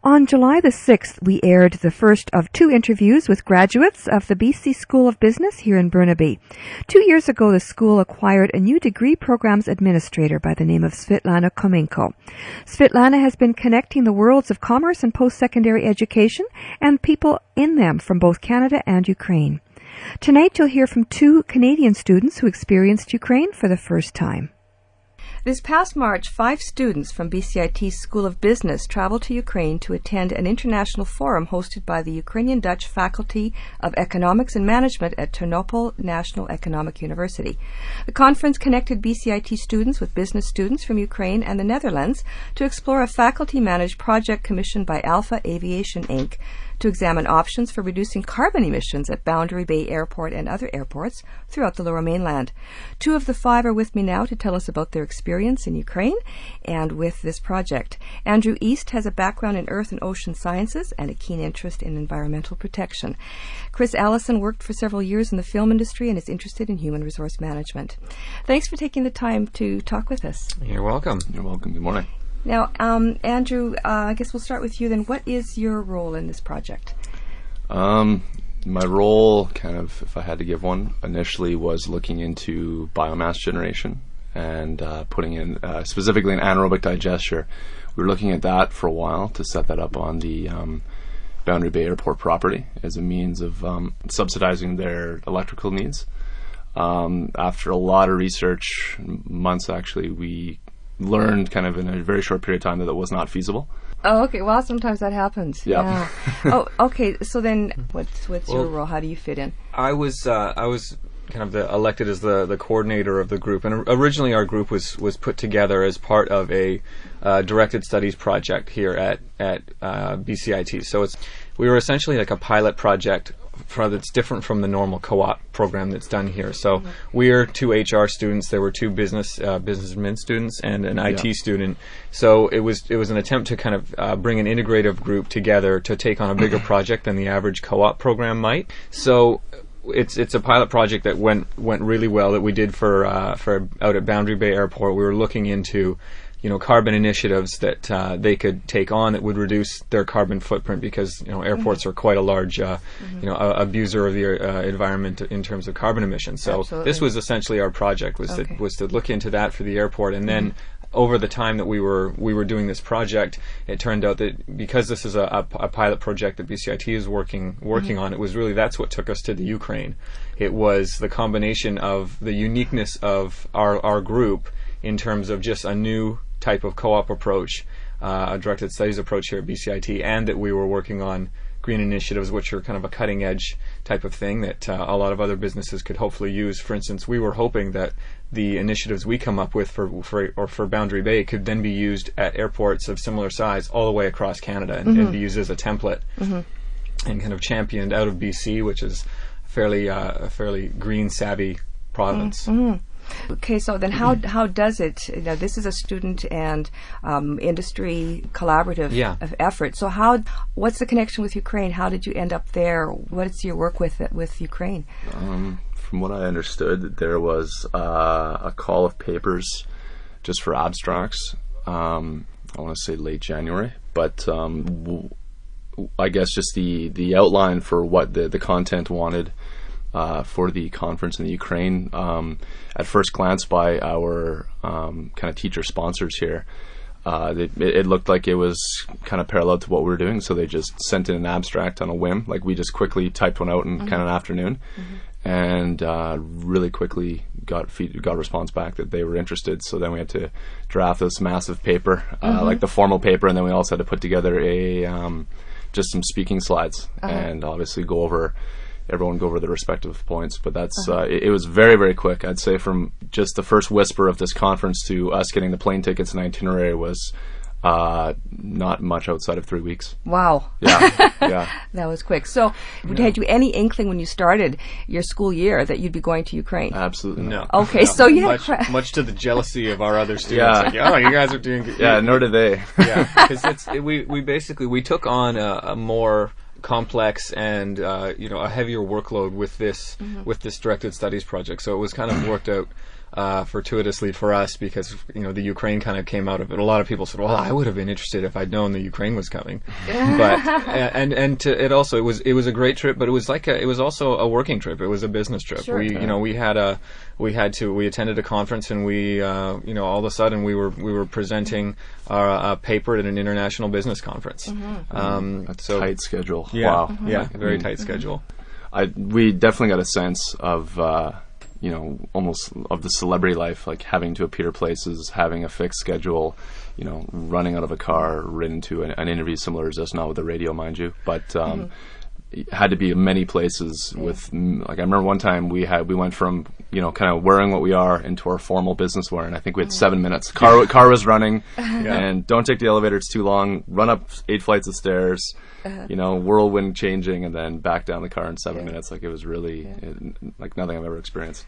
On July the 6th, we aired the first of 2 interviews with graduates of the BC School of Business here in Burnaby. 2 years ago, the school acquired a new degree programs administrator by the name of Svetlana Komenko. Svetlana has been connecting the worlds of commerce and post-secondary education and people in them from both Canada and Ukraine. Tonight, you'll hear from 2 Canadian students who experienced Ukraine for the first time. This past March, 5 students from BCIT School of Business traveled to Ukraine to attend an international forum hosted by the Ukrainian-Dutch Faculty of Economics and Management at Ternopil National Economic University. The conference connected BCIT students with business students from Ukraine and the Netherlands to explore a faculty-managed project commissioned by Alpha Aviation, Inc., to examine options for reducing carbon emissions at Boundary Bay Airport and other airports throughout the Lower Mainland. 2 of the 5 are with me now to tell us about their experience in Ukraine and with this project. Andrew East has a background in earth and ocean sciences and a keen interest in environmental protection. Chris Allison worked for several years in the film industry and is interested in human resource management. Thanks for taking the time to talk with us. You're welcome. You're welcome. Good morning. Now, Andrew, I guess we'll start with you then. What is your role in this project? My role, kind of, if I had to give one, initially was looking into biomass generation and putting in, specifically an anaerobic digester. We were looking at that for a while to set that up on the Boundary Bay Airport property as a means of subsidizing their electrical needs. After a lot of research, months actually, we learned kind of in a very short period of time that it was not feasible. Oh, okay. Well, sometimes that happens. Yeah. Oh, okay. So then, what's your role? How do you fit in? I was kind of elected as the coordinator of the group, and originally our group was put together as part of a directed studies project here at BCIT. So we were essentially like a pilot project that's different from the normal co-op program that's done here. So we're 2 HR students. There were 2 business admin students and an IT student. So it was an attempt to kind of bring an integrative group together to take on a bigger project than the average co-op program might. So it's a pilot project that went really well that we did for out at Boundary Bay Airport. We were looking into carbon initiatives that they could take on that would reduce their carbon footprint, because airports are quite a large abuser of the environment in terms of carbon emissions. So Absolutely. This was essentially our project, was to look into that for the airport. And then over the time that we were doing this project, it turned out that because this is a pilot project that BCIT is working on, it was really, that's what took us to the Ukraine. It was the combination of the uniqueness of our group in terms of just a new type of co-op approach, a directed studies approach here at BCIT, and that we were working on green initiatives, which are kind of a cutting edge type of thing that a lot of other businesses could hopefully use. For instance, we were hoping that the initiatives we come up with for Boundary Bay could then be used at airports of similar size all the way across Canada and be used as a template and kind of championed out of BC, which is a fairly green savvy province. Okay, so then how does it? This is a student and industry collaborative effort. So what's the connection with Ukraine? How did you end up there? What's your work with Ukraine? From what I understood, there was a call of papers just for abstracts. I want to say late January, but I guess just the outline for what the content wanted for the conference in the Ukraine. At first glance, by our kind of teacher sponsors here, it looked like it was kind of parallel to what we were doing. So they just sent in an abstract on a whim. Like, we just quickly typed one out in kind of an afternoon, and really quickly got a response back that they were interested. So then we had to draft this massive paper, like the formal paper, and then we also had to put together just some speaking slides and obviously everyone go over the respective points. But that's it was very, very quick. I'd say from just the first whisper of this conference to us getting the plane tickets and itinerary was not much outside of 3 weeks. Wow. Yeah. That was quick. So had you any inkling when you started your school year that you'd be going to Ukraine? Absolutely no. Okay, so you had much to the jealousy of our other students. Yeah. Like, you guys are doing good. Yeah, nor did they. Yeah, because we took on a more complex and a heavier workload with this directed studies project. So it was kind of worked out fortuitously for us, because the Ukraine kind of came out of it. A lot of people said, "Well, I would have been interested if I'd known the Ukraine was coming." But it was a great trip, but it was also a working trip. It was a business trip. Sure. We attended a conference, and we all of a sudden we were presenting a paper at an international business conference. A tight schedule. Yeah, Wow. Yeah, very tight schedule. We definitely got a sense of almost of the celebrity life, like having to appear places, having a fixed schedule, running out of a car, written to an interview similar to this, not with the radio, mind you, but it had to be in many places with, like, I remember one time we went from, kind of wearing what we are into our formal business wear, and I think we had 7 minutes. Car was running, and don't take the elevator, it's too long, run up 8 flights of stairs, whirlwind changing, and then back down the car in 7 minutes. Like, it was really like nothing I've ever experienced.